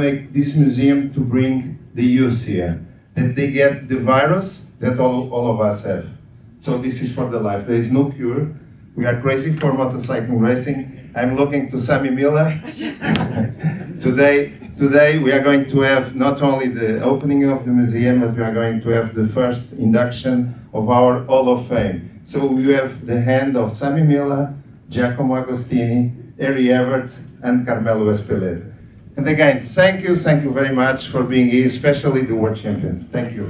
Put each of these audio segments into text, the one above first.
make this museum to bring the youth here, that they get the virus that all of us have. So this is for the life. There is no cure. We are crazy for motorcycle racing. I'm looking to Sammy Miller. Today we are going to have not only the opening of the museum, but we are going to have the first induction of our Hall of Fame. So we have the hand of Sammy Miller, Giacomo Agostini, Harry Everts, and Carmelo Espeleta. And again, thank you very much for being here, especially the world champions. Thank you.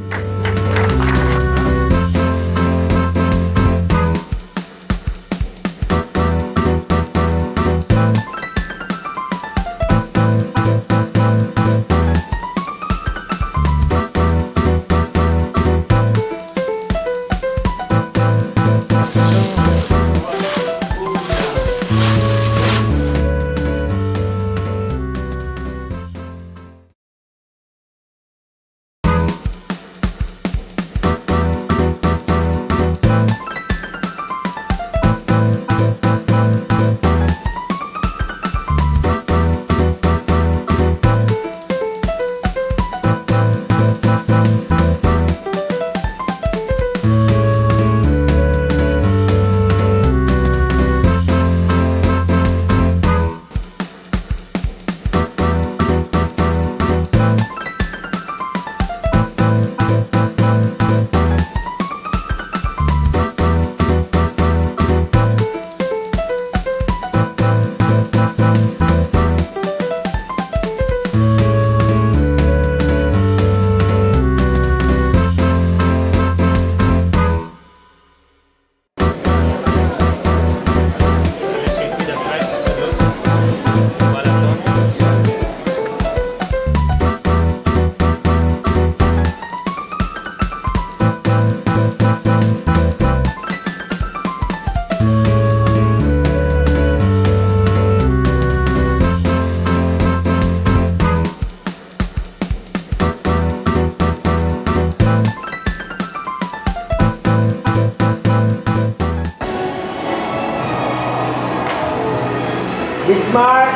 Be smart.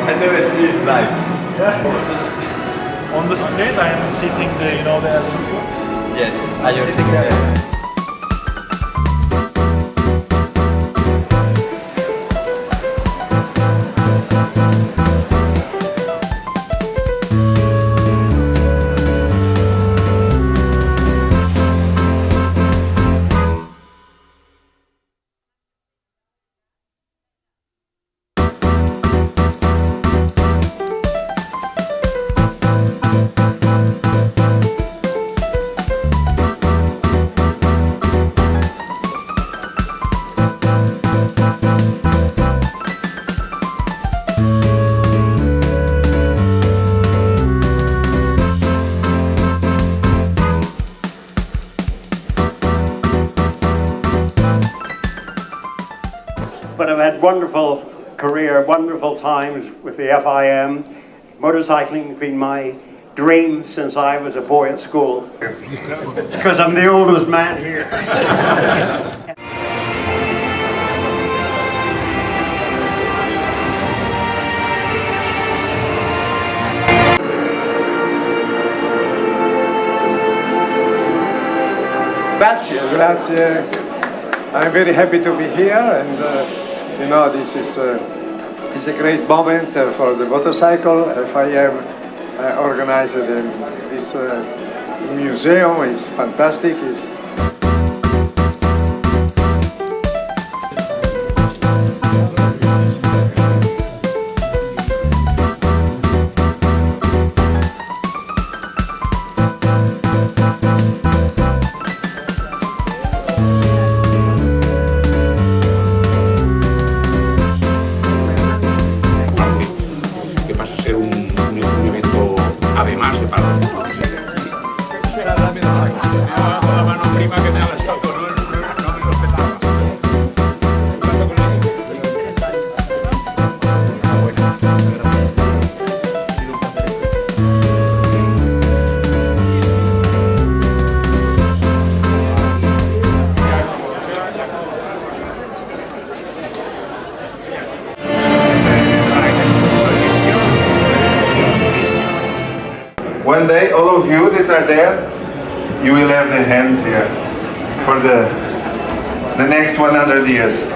I never see it live. Yeah. On the street, I am sitting there, you know, there. Yes, I am Sitting there. But I've had wonderful career, wonderful times with the FIM. Motorcycling has been my dream since I was a boy at school. Because I'm the oldest man here. Grazie. I'm very happy to be here, and you know, this is a great moment for the motorcycle. FIM organized this museum. It's fantastic. más separados. Con la mano prima que me ha besado, no me respetaba. One day, all of you that are there, you will have the hands here for the next 100 years.